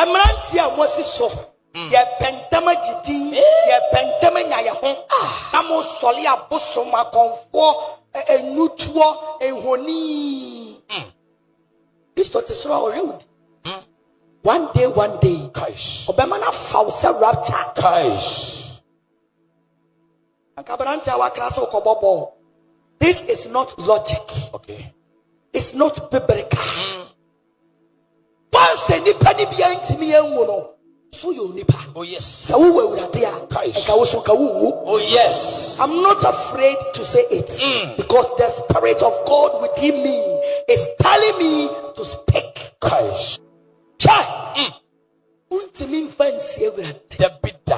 Emrantia was so. Ye pentama jidi, ye pentama nyayahon. Namo solia bosoma konfo enutuo ehoni. This what is wrong. One day, Kaish. Obemana fausa rapture. Kaish. Akabarantia wa kraso kobobo. This is not logic. Okay. It's not biblical. Once a nipa ni bia ntimi enwo so you nipa. Oh yes. Oh yes. I'm not afraid to say it because the Spirit of God within me is telling me to speak. Kaish. Chai. Untimi fancy everything. The bidda.